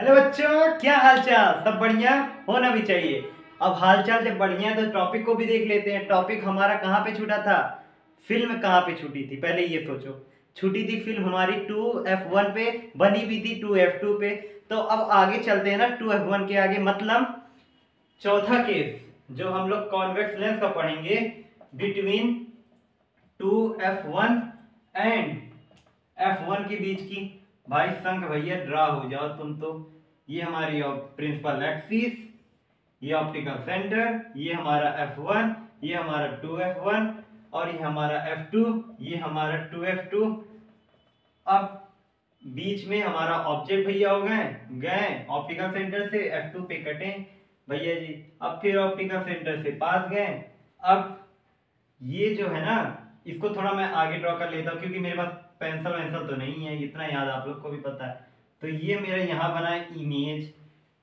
Hello बच्चों, क्या हालचाल। सब बढ़िया होना भी चाहिए। अब हालचाल जब बढ़िया है तो टॉपिक को भी देख लेते हैं। टॉपिक हमारा कहाँ पे छूटा था, फिल्म कहाँ पे छूटी थी, पहले ये सोचो। छूटी थी फिल्म हमारी 2F1 पे, बनी भी थी 2F2 पे। तो अब आगे चलते हैं ना 2F1 के आगे, मतलब चौथा केस जो हम लोग कॉन्वेक्स लेंस का पढ़ेंगे बिटवीन 2F1 एंड F1 के बीच की। भाई संग भैया ड्रा हो जाओ तुम तो। ये हमारी प्रिंसिपल एक्सिस, ये ऑप्टिकल सेंटर, ये हमारा F1, ये हमारा 2F1 और ये हमारा F2, ये हमारा 2F2। अब बीच में हमारा ऑब्जेक्ट भैया हो गए गए ऑप्टिकल सेंटर से F2 पे कटे भैया जी। अब फिर ऑप्टिकल सेंटर से पास गए। अब ये जो है ना, इसको थोड़ा मैं आगे ड्रॉ कर लेता हूँ क्योंकि मेरे पास पेंसिल वेंसिल तो नहीं है, इतना याद आप लोग को भी पता है। तो ये मेरा यहाँ बना है इमेज।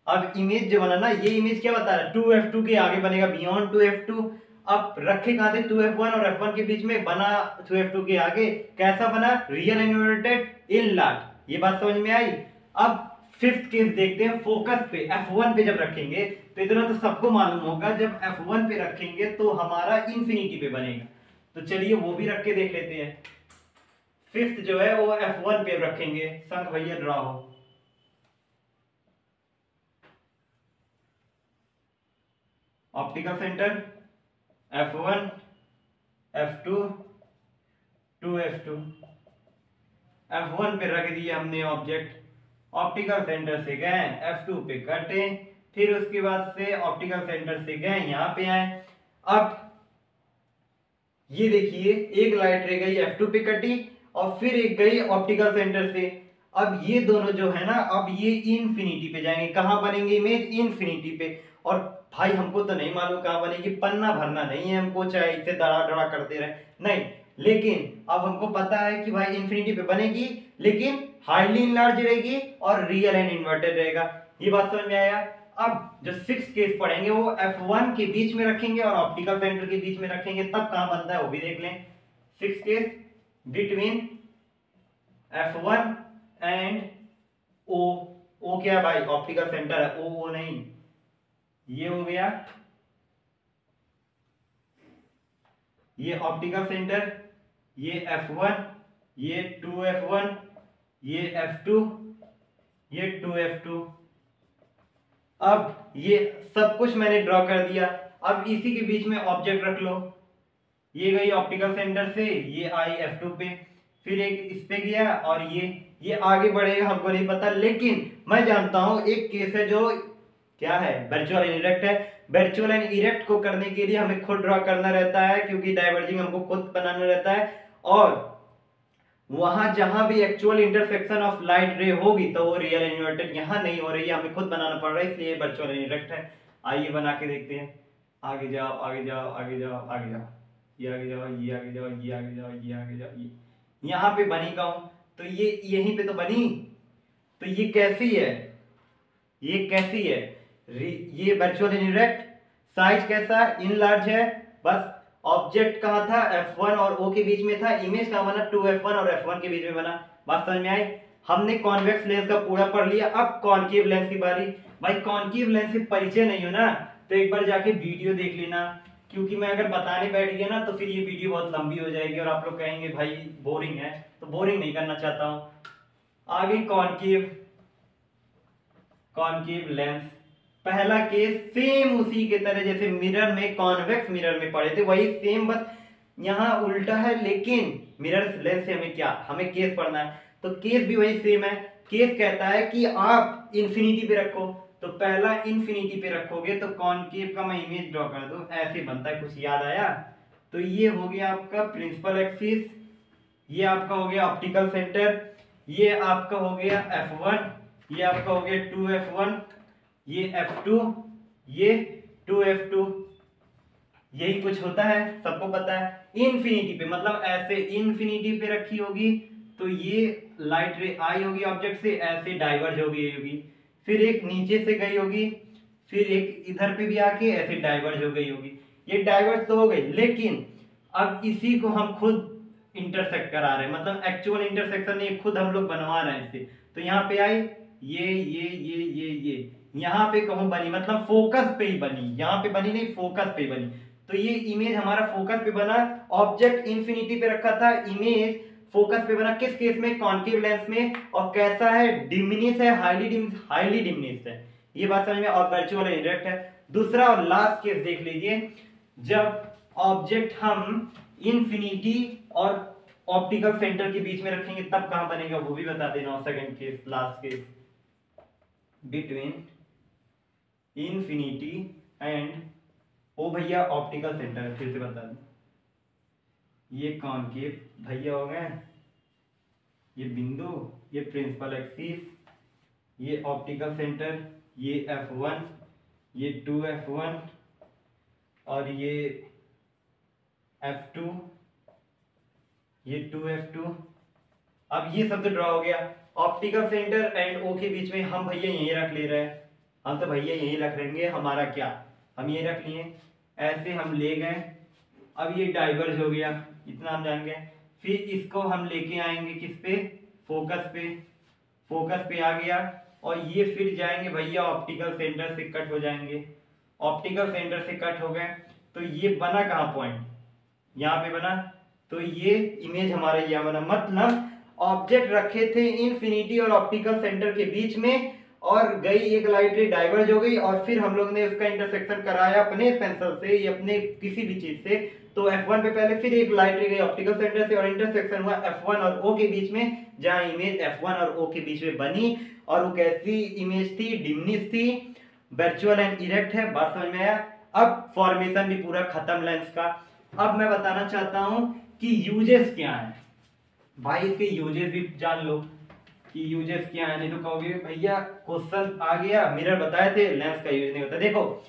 अब इमेज जो बना ना, ये इमेज क्या बता रहा है, 2F2 के आगे बनेगा, बियॉन्ड 2F2। अब रखे कहाँ थे 2F1 और F1 के बीच में, बना 2F2 के आगे। कैसा बना, रियल इन्वर्टेड इन लार्ज। ये बात समझ में आई। अब फिफ्थ केस देखते हैं, फोकस पे F1 पे जब रखेंगे तो इतना तो सबको मालूम होगा, जब F1 पे रखेंगे तो हमारा इंफिनिटी पे बनेगा। तो चलिए वो भी रख के देख लेते हैं। फिफ्थ जो है वो F1 पे रखेंगे, संग भैया ड्रा हो। Optical centre F1, F2, 2F2। F1 पे रख दिया हमने ऑब्जेक्ट, ऑप्टिकल सेंटर से गए F2 पे कटे, फिर उसके बाद से ऑप्टिकल सेंटर से गए यहाँ पे आए। अब ये देखिए, एक लाइट रे गई F2 पे कटी और फिर एक गई ऑप्टिकल सेंटर से। अब ये दोनों जो है ना, अब ये इनफिनिटी पे जाएंगे। कहाँ बनेंगे इमेज, इनफिनिटी पे। और भाई हमको तो नहीं मालूम कहाँ बनेगी, पन्ना भरना नहीं है हमको, चाहे इसे दड़ा दड़ा करते रहे नहीं। लेकिन अब हमको पता है कि भाई इन्फिनिटी पे बनेगी, लेकिन हाईली इनलार्ज रहेगी और रियल एंड इन्वर्टेड रहेगा। ये बात समझ में आया। अब जो सिक्स केस पढ़ेंगे वो F1 के बीच में रखेंगे और ऑप्टिकल सेंटर के बीच में रखेंगे, तब कहां बनता है वो भी देख लें। Six case between F1 and O। O क्या है भाई, ऑप्टिकल सेंटर है, O नहीं। ये हो गया, ये ऑप्टिकल सेंटर, ये F1, ये 2F1, ये F2, ये 2F2। अब ये सब कुछ मैंने ड्रॉ कर दिया। अब इसी के बीच में ऑब्जेक्ट रख लो। ये गई ऑप्टिकल सेंटर से, ये आई F2 पे, फिर एक इस पे गया और ये आगे बढ़ेगा हमको नहीं पता, लेकिन मैं जानता हूं एक केस है जो क्या है, वर्चुअल एंड इरेक्ट है। वर्चुअल एंड इरेक्ट को करने के लिए हमें खुद ड्रॉ करना रहता है, क्योंकि डाइवर्जिंग हमको खुद बनाना रहता है। और वहां जहां भी एक्चुअल इंटरसेक्शन ऑफ लाइट रे होगी तो वो रियल इन्वर्टेड यहाँ नहीं हो रही है, हमें खुद बनाना पड़ रहा है, इसलिए वर्चुअल इनडायरेक्ट है। आइए बना के देखते हैं। आगे जाओ आगे जाओ आगे जाओ आगे जाओ, ये आगे जाओ, ये आगे जाओ, ये आगे जाओ, ये आगे जाओ, ये यहाँ पे बनी का हूं तो ये यहीं पे तो बनी। तो ये कैसी है, ये कैसी है, ये वर्चुअल इनडायरेक्ट। साइज कैसा, इन लार्ज है। बस ऑब्जेक्ट कहाँ था, F1 और O के बीच में था। इमेज कहाँ बना, 2F1 और F1 के बीच में बना। बात समझ में आई। हमने कॉन्वेक्स लेंस का पूरा पढ़ लिया, अब कॉनकेव लेंस की बारी। भाई कॉनकेव लेंस से परिचय नहीं हो ना तो एक बार जाके वीडियो देख लेना, क्योंकि मैं अगर बताने बैठ गया ना तो फिर ये वीडियो बहुत लंबी हो जाएगी और आप लोग कहेंगे भाई बोरिंग है, तो बोरिंग नहीं करना चाहता हूं। आगे कॉनकेव, कॉनकेव लेंस। पहला केस सेम उसी के तरह जैसे मिरर में, कॉन्वेक्स मिरर में पढ़े थे वही सेम, बस यहाँ उल्टा है। लेकिन मिरर लेंस से हमें क्या, हमें केस पढ़ना है तो केस भी वही सेम है। केस कहता है कि आप इंफिनिटी पे रखो, तो पहला इंफिनिटी पे रखोगे तो कॉनकेव का मैं इमेज ड्रॉ कर दूं, ऐसे बनता है। कुछ याद आया? तो ये हो गया आपका प्रिंसिपल एक्सिस, ये आपका हो गया ऑप्टिकल सेंटर, ये आपका हो गया F1, ये आपका हो गया 2F1, ये F2, ये 2F2। यही कुछ होता है, सबको पता है। इनफिनिटी पे मतलब ऐसे इनफिनिटी पे रखी होगी तो ये लाइट रे आई होगी ऑब्जेक्ट से, ऐसे डाइवर्ज हो गई होगी। फिर एक नीचे से गई होगी, फिर एक इधर पे भी आके ऐसे डाइवर्ज हो गई होगी। ये डाइवर्ज तो हो गई, लेकिन अब इसी को हम खुद इंटरसेक्ट करा रहे हैं, मतलब एक्चुअल इंटरसेक्शन नहीं, खुद हम लोग बनवा रहे हैं इसे। तो यहाँ पे आई, ये यहाँ पे कहूँ बनी, मतलब फोकस पे ही बनी, यहाँ पे बनी नहीं, फोकस पे बनी। तो ये इमेज हमारा फोकस पे बना, ऑब्जेक्ट इंफिनिटी पे रखा था, इमेज फोकस पे बना, किस केस में, कॉन्केव लेंस में, और कैसा है, डिमिनिश है, हाईली डिमिनिश है, ये बात समझ में, और वर्चुअल इरेक्ट है। दूसरा और लास्ट केस देख लीजिए, जब ऑब्जेक्ट हम इंफिनिटी और ऑप्टिकल सेंटर के बीच में रखेंगे तब कहां बनेगा, वो भी बता देना। Second case, last case, between infinity and, ओ भैया ऑप्टिकल सेंटर, फिर से बता दें, ये कॉनकेव भैया हो गए, ये बिंदु, ये प्रिंसिपल एक्सिस, ये ऑप्टिकल सेंटर, ये F1, ये 2F1 और ये F2, ये 2F2। अब ये सब तो ड्रॉ हो गया। ऑप्टिकल सेंटर एंड ओ के बीच में हम भैया यही रख ले रहे हैं, हम तो भैया यही रख लेंगे, हमारा क्या, हम ये रख लिए, ऐसे हम ले गए। अब ये डाइवर्ज हो गया, इतना हम जान गए। फिर इसको हम लेके आएंगे किस पे, फोकस पे, फोकस पे आ गया, और ये फिर जाएंगे भैया ऑप्टिकल सेंटर से कट हो जाएंगे, ऑप्टिकल सेंटर से कट हो गए। तो ये बना कहाँ पॉइंट, यहाँ पे बना, तो ये इमेज हमारा यहाँ बना। मतलब ऑब्जेक्ट रखे थे इंफिनिटी और ऑप्टिकल सेंटर के बीच में, और गई एक लाइट रे, डाइवर्ज हो गई, और फिर हम लोग ने उसका इंटरसेक्शन कराया अपने पेंसिल से या अपने किसी भी चीज से। तो F1 पे पहले फिर एक लाइट रे गई ऑप्टिकल सेंटर से, और इंटरसेक्शन हुआ F1 और O के बीच में, जहां इमेज F1 और O के बीच में बनी। और वो कैसी इमेज थी, डिमनिश थी, वर्चुअल एंड इरेक्ट है। बात समझ में आया। अब फॉर्मेशन भी पूरा खत्म लेंस का। अब मैं बताना चाहता हूं कि यूजेस क्या है भाई, इसके यूजेस भी जान लो कि यूजेस क्या है, नहीं तो कहोगे भैया क्वेश्चन आ गया, मिरर बताए थे, लेंस का यूज नहीं होता। देखो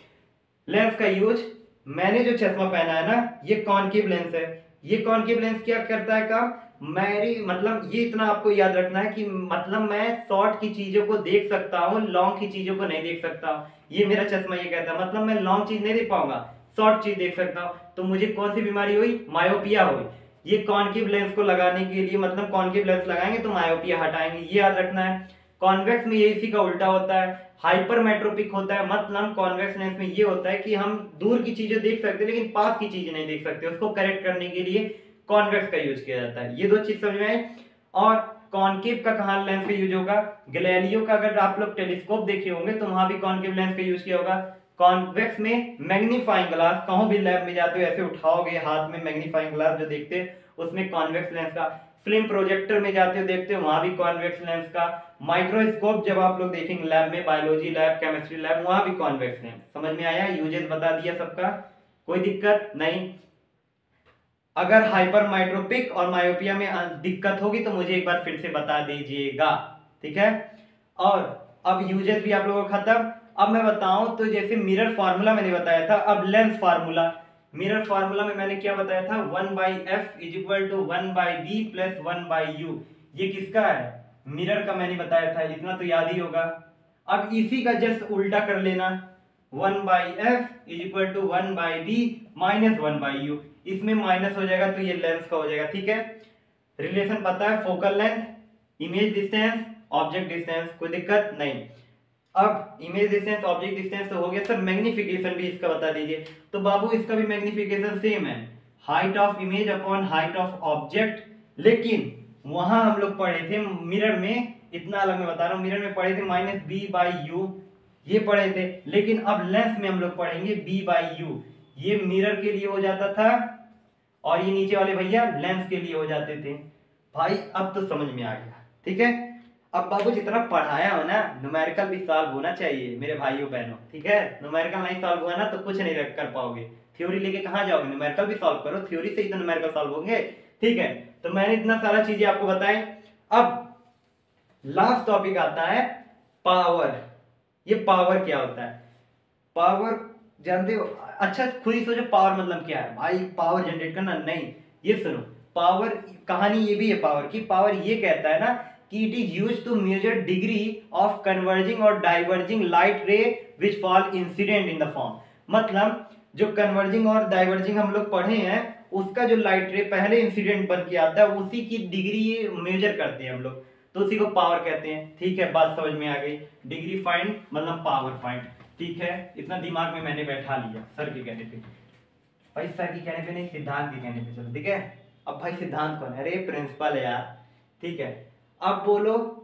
लेंस का यूज, मैंने जो चश्मा पहना है ना, ये कॉनकेव लेंस है। ये कॉनकेव लेंस क्या करता है काम, मेरी मतलब ये इतना आपको याद रखना है कि मतलब मैं शॉर्ट की चीजों को देख सकता हूँ, लॉन्ग की चीजों को नहीं देख सकता। ये मेरा चश्मा ये कहता है, मतलब मैं लॉन्ग चीज नहीं देख पाऊंगा, शॉर्ट चीज देख सकता हूँ। तो मुझे कौन सी बीमारी हुई, मायोपिया हुई। ये कॉनकेव लेंस को लगाने के लिए, मतलब कॉनकेव लेंस लगाएंगे तो मायोपिया हटाएंगे, ये याद रखना है। कॉन्वेक्स में ये इसी का उल्टा होता है, हाइपरमेट्रोपिक होता है। मतलब कॉन्वेक्स लेंस में ये होता है कि हम दूर की चीजें देख सकते हैं लेकिन पास की चीजें नहीं देख सकते, उसको करेक्ट करने के लिए कॉन्वेक्स का यूज किया जाता है। ये दो चीज समझ में आए। और कॉनकेव का कहां लेंस का यूज होगा, गैलीलियो का अगर आप लोग टेलीस्कोप देखे होंगे तो वहां भी कॉनकेव लेंस का यूज किया होगा। कॉन्वेक्स में मैग्नीफाइंग ग्लास, कहीं भी लैब में जाते हो ऐसे उठाओगे हाथ में मैग्नीफाइंग ग्लास जो देखते हैं उसमें कॉन्वेक्स लेंस का। फिल्म प्रोजेक्टर में जाते हो देखते हो वहां भी कॉन्वेक्स लेंस का। माइक्रोस्कोप जब आप लोग देखेंगे लैब में, बायोलॉजी लैब, केमिस्ट्री लैब, वहां भी कॉन्वेक्स लेंस। समझ में आया, यूजेस बता दिया सबका, कोई दिक्कत नहीं। अगर हाइपरमेट्रोपिक और मायोपिया में दिक्कत होगी तो मुझे एक बार फिर से बता दीजिएगा, ठीक है। और अब यूजेस भी आप लोगों को खत्म। अब मैं बताऊं तो जैसे मिरर फार्मूला मैंने बताया था, अब लेंस फार्मूला। मिरर फार्मूला में मैंने क्या बताया था, 1/f is equal to 1/b plus 1/u। ये किसका है, मिरर का मैंने बताया था, इतना तो याद ही होगा। अब इसी का जस्ट उल्टा कर लेना, 1/f is equal to 1/b minus 1/u। इसमें माइनस हो जाएगा तो ये लेंस का हो जाएगा, ठीक है। रिलेशन पता है, focal length, image distance, object distance, कोई दिक्कत नहीं। अब इमेज डिस्टेंस, ऑब्जेक्ट डिस्टेंस तो हो गया सर, मैग्निफिकेशन भी इसका बता दीजिए। तो बाबू इसका भी मैग्निफिकेशन सेम है, height of image upon height of object. लेकिन वहां हम लोग पढ़े थे मिरर में, इतना अलग मैं बता रहा हूं, मिरर में पढ़े थे -b/u, ये पढ़े थे। लेकिन अब लेंस में हम लोग पढ़ेंगे b/u। ये मिरर के लिए हो जाता था और ये नीचे वाले भैया लेंस के लिए हो जाते थे। भाई अब तो समझ में आ गया, ठीक है। अब बाबू जितना पढ़ाया हो ना, न्यूमेरिकल भी सॉल्व होना चाहिए मेरे भाइयों बहनों, ठीक है। न्यूमेरिकल नहीं सॉल्व हुआ ना तो कुछ नहीं कर पाओगे, थ्योरी लेके कहाँ जाओगे, न्यूमेरिकल भी सॉल्व करो, थ्योरी से ही तो न्यूमेरिकल सॉल्व होंगे, ठीक है। तो मैंने इतना सारा चीजें आपको बताएं। अब लास्ट टॉपिक आता है पावर। ये पावर क्या होता है, पावर जानते हो, अच्छा खुद ही सोचो पावर मतलब क्या है भाई, पावर जनरेट करना नहीं। ये सुनो, पावर कहानी ये भी है पावर की। पावर ये कहता है ना कि it is used to measure degree of converging और diverging light ray which fall incident in the form. मतलब जो कन्वर्जिंग और डाइवर्जिंग हम लोग पढ़े हैं उसका जो लाइट रे पहले इंसिडेंट बन के आता है उसी की डिग्री मेजर करते हैं हम लोग। तो उसी को पावर कहते हैं। ठीक है, बात समझ में आ गई। डिग्री फाइंड मतलब पावर फाइंड। ठीक है, इतना दिमाग में मैंने बैठा लिया सर के कहने पे। भाई सर के कहने पे नहीं, सिद्धांत के कहने पे चलो। ठीक है, अब भाई सिद्धांत कौन है? अरे प्रिंसिपल है यार। ठीक है, अब बोलो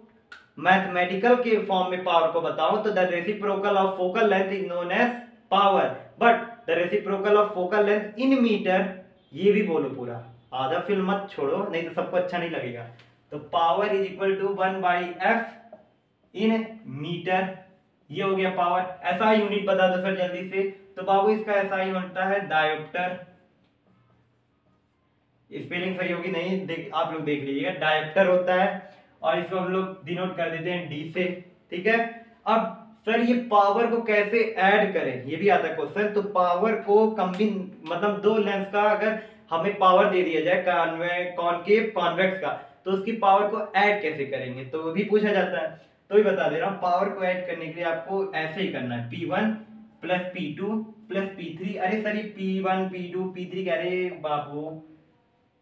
मैथमेटिकल के फॉर्म में पावर को बताओ तो the reciprocal of focal length is known as power, but the reciprocal of focal length in metre, ये भी बोलो पूरा, आधा फिल्म मत छोड़ो नहीं तो सबको अच्छा नहीं लगेगा। तो power is equal to 1/f in metre, ये हो गया पावर। ऐसा यूनिट बता दो सर जल्दी से। तो बाबू इसका ऐसा ही होता है डायोप्टर। स्पेलिंग सही होगी नहीं, आप लोग देख लीजिएगा, डायोप्टर होता है और इसको हम लोग डिनोट कर देते हैं डी से। ठीक है, अब सर ये पावर को कैसे ऐड करें, ये भी आता है क्वेश्चन। तो पावर को कम्बिन मतलब दो लेंस का अगर हमें पावर दे दिया जाए कॉनकेव कॉन्वेक्स का, तो उसकी पावर को ऐड कैसे करेंगे, तो वो भी पूछा जाता है। तो ही बता दे रहा हूँ, पावर को ऐड करने के लिए आपको ऐसे ही करना है, P1 plus P2 plus P3। अरे सर ये P1 P2 P3 कह रहे बाबू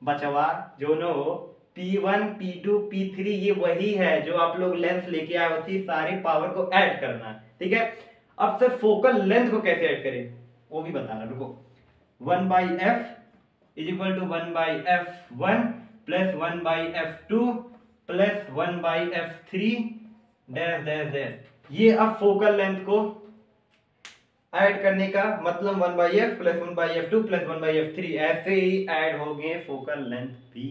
बचवा जो नो, P1 P2 P3 ये वही है जो आप लोग लेंथ लेके आए, उसी सारी पावर को ऐड करना है। ठीक है, अब सर फोकल लेंथ को कैसे ऐड करें वो भी बताना, रुको। 1/f is equal to 1/f1 plus 1/f2 plus 1/f3 dash dash dash. ये अब फोकल लेंथ को ऐड करने का मतलब 1/f plus 1/f2 plus 1/f3, ऐसे ही ऐड हो गए फोकल लेंथ भी।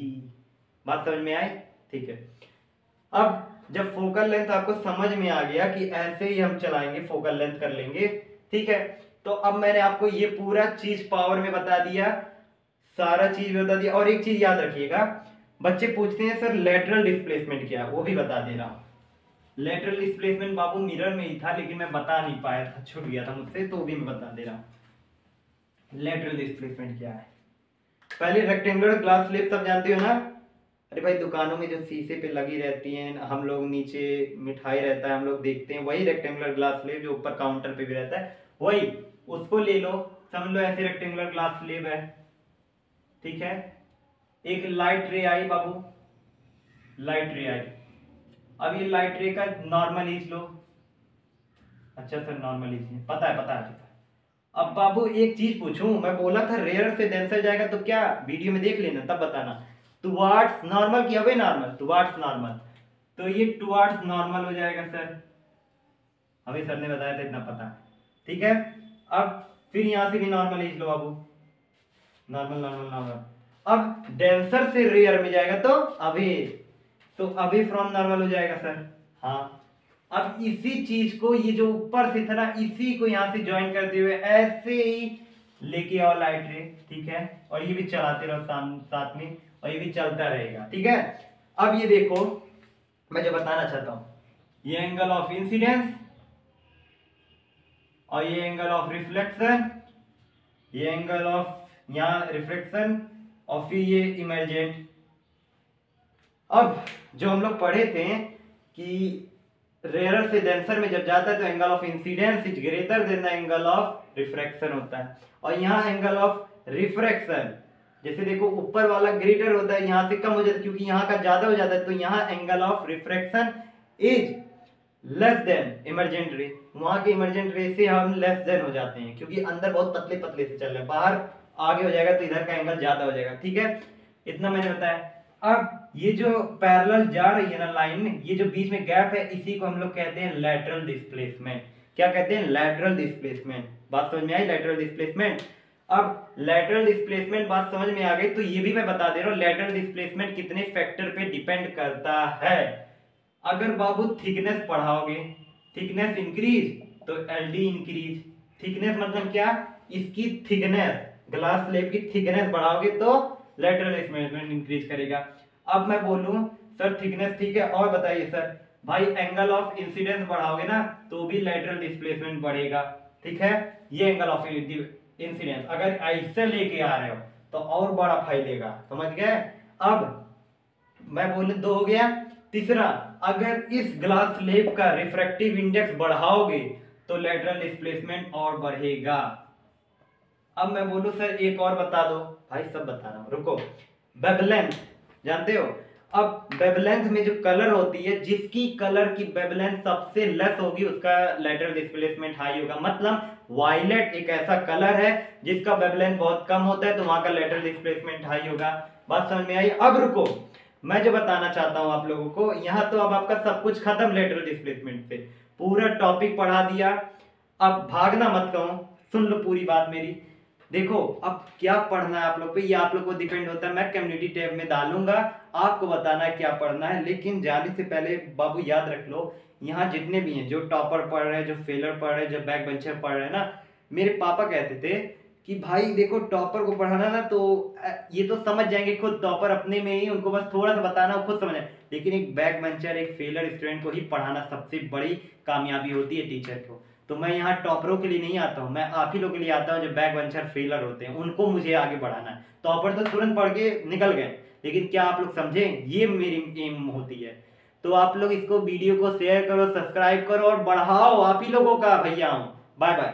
बात समझ में आई? ठीक है, अब जब फोकल लेंथ आपको समझ में आ गया कि ऐसे ही हम चलाएंगे, फोकल लेंथ कर लेंगे। ठीक है, तो अब मैंने आपको ये पूरा चीज पावर में बता दिया, सारा चीज बता दिया। और एक चीज याद रखिएगा, बच्चे पूछते हैं सर लेटरल डिस्प्लेसमेंट क्या है, वो भी बता दे रहा हूं। लेटरल डिस्प्लेसमेंट बाबू मिरर में ही था लेकिन मैं बता नहीं पाया था, छूट गया था मुझसे, तो भी मैं बता दे रहा हूं। लेटरल डिस्प्लेसमेंट क्या है? पहले रेक्टेंगुलर ग्लास स्लेब सब जानते हो ना? अरे भाई दुकानों में जो शीशे पे लगी रहती हैं, हम लोग नीचे मिठाई रहता है हम लोग देखते हैं, वही रेक्टेंगुलर ग्लास स्लेब जो ऊपर काउंटर पे भी रहता है, वही उसको ले लो। समझ लो ऐसे रेक्टेंगुलर ग्लास स्लेब है। ठीक है, एक लाइट रे आई बाबू, लाइट रे आई। अब ये लाइट रे का नॉर्मल ईच लो। अच्छा सर नॉर्मल ईच पता है, पता है। अब बाबू एक चीज पूछूं, मैं बोला था रेयर से डेंसर जाएगा, तो क्या वीडियो में देख लेना तब बताना। टुवार्ड्स नॉर्मल की अवे नॉर्मल, टुवार्ड्स नॉर्मल, तो ये टुवार्ड्स नॉर्मल हो जाएगा सर, हमें सर ने बताया था, इतना पता है। ठीक है, अब फिर यहां से भी नॉर्मल ईच लो बाबू, नॉर्मल नॉर्मल नॉर्मल। अब डेंसर से रेयर में जाएगा तो अवे, तो अवे फ्रॉम नॉर्मल हो जाएगा सर। हाँ, अब इसी चीज को, ये जो ऊपर से था ना, इसी को यहां से ज्वाइन करते हुए ऐसे ही लेके आओ लाइट रे। ठीक है, और ये भी चलाते रहो साथ में, और ये भी चलता रहेगा। ठीक है, अब ये देखो मैं जो बताना चाहता हूं, ये एंगल ऑफ इंसिडेंस और ये एंगल ऑफ रिफ्लेक्शन, ये एंगल ऑफ यहां रिफ्लेक्शन और फिर ये इमर्जेंट। अब जो हम लोग पढ़े थे कि रेयर से डेंसर में जब जाता है तो angle of incidence is greater than the angle of refraction होता है, और यहाँ एंगल ऑफ रिफ्रैक्शन जैसे देखो ऊपर वाला ग्रेटर होता है, यहाँ से कम हो जाता है क्योंकि यहाँ का ज्यादा हो जाता है, तो यहाँ angle of refraction is less than emergent रे, वहां के इमर्जेंट रे से हम लेस देन हो जाते हैं क्योंकि अंदर बहुत पतले पतले से चल रहे हैं, बाहर आगे हो जाएगा तो इधर का एंगल ज्यादा हो जाएगा। ठीक है, इतना मैंने बताया। अब ये जो पैरेलल जा रही है ना लाइन, ये जो बीच में गैप है, इसी को हम लोग कहते हैं लैटरल डिस्प्लेसमेंट। क्या कहते हैं? Lateral displacement. बात समझ में आई? Lateral displacement. अब लैटरल डिस्प्लेसमेंट बात समझ में आ गई, तो ये भी मैं बता दे रहा हूं लैटरल डिस्प्लेसमेंट कितने फैक्टर पे डिपेंड करता है। अगर बाबू थिकनेस बढ़ाओगे, थिकनेस इंक्रीज तो एलडी इंक्रीज। थिकनेस मतलब क्या? इसकी थिकनेस, ग्लास स्लेब की थिकनेस बढ़ाओगे तो लैटरल डिस्प्लेसमेंट इंक्रीज करेगा। अब मैं बोलूं सर थिकनेस ठीक है, और बताइए सर भाई एंगल ऑफ इंसिडेंस बढ़ाओगे ना तो भी लैटरल डिस्प्लेसमेंट बढ़ेगा। ठीक है, ये एंगल ऑफ इंसिडेंस अगर ऐसे लेके आ रहे हो तो और बड़ा फैलेगा, समझ गए? अब मैं बोलूं दो हो गया। तीसरा, अगर इस ग्लास स्लेब का रिफ्रैक्टिव इंडेक्स बढ़ाओगे तो लैटरल डिस्प्लेसमेंट और बढ़ेगा। अब मैं बोलूं सर एक और बता दो, भाई सब बता रहा हूं, रुको। वेवलेंथ जानते हो? अब वेवलेंथ में जो कलर होती है, जिसकी कलर की वेवलेंथ सबसे लेस होगी उसका लेटरल डिस्प्लेसमेंट हाई होगा। मतलब वायलेट एक ऐसा कलर है जिसका वेवलेंथ बहुत कम होता है, तो वहां का लेटरल डिस्प्लेसमेंट हाई होगा। बात समझ में आई? अब रुको, मैं जो बताना चाहता हूं आप लोगों को, यहाँ तो अब आपका सब कुछ खत्म लेटरल डिस्प्लेसमेंट से, पूरा टॉपिक पढ़ा दिया। अब भागना मत कहो, सुन लो पूरी बात मेरी। देखो अब क्या पढ़ना है आप लोग पे, ये आप लोग को डिपेंड होता है। मैं कम्युनिटी टैब में डालूंगा, आपको बताना है क्या पढ़ना है। लेकिन जाने से पहले बाबू याद रख लो, यहाँ जितने भी हैं, जो टॉपर पढ़ रहे हैं, जो फेलर पढ़ रहे हैं, जो बैक बेंचर पढ़ रहे हैं ना, मेरे पापा कहते थे कि भाई देखो टॉपर को पढ़ाना ना तो ये तो समझ जाएंगे खुद, टॉपर अपने में ही, उनको बस थोड़ा सा बताना वो खुद समझ जाए। लेकिन एक बैक बेंचर, एक फेलर स्टूडेंट को ही पढ़ाना सबसे बड़ी कामयाबी होती है टीचर को। तो मैं यहाँ टॉपरों के लिए नहीं आता हूँ, मैं आप ही लोग के लिए आता हूँ जो बैक बेंचर फेलर होते हैं, उनको मुझे आगे बढ़ाना है। टॉपर तो तुरंत पढ़ के निकल गए, लेकिन क्या आप लोग समझे, ये मेरी एम होती है। तो आप लोग इसको वीडियो को शेयर करो, सब्सक्राइब करो और बढ़ाओ, आप ही लोगों का भैया हूँ। Bye bye.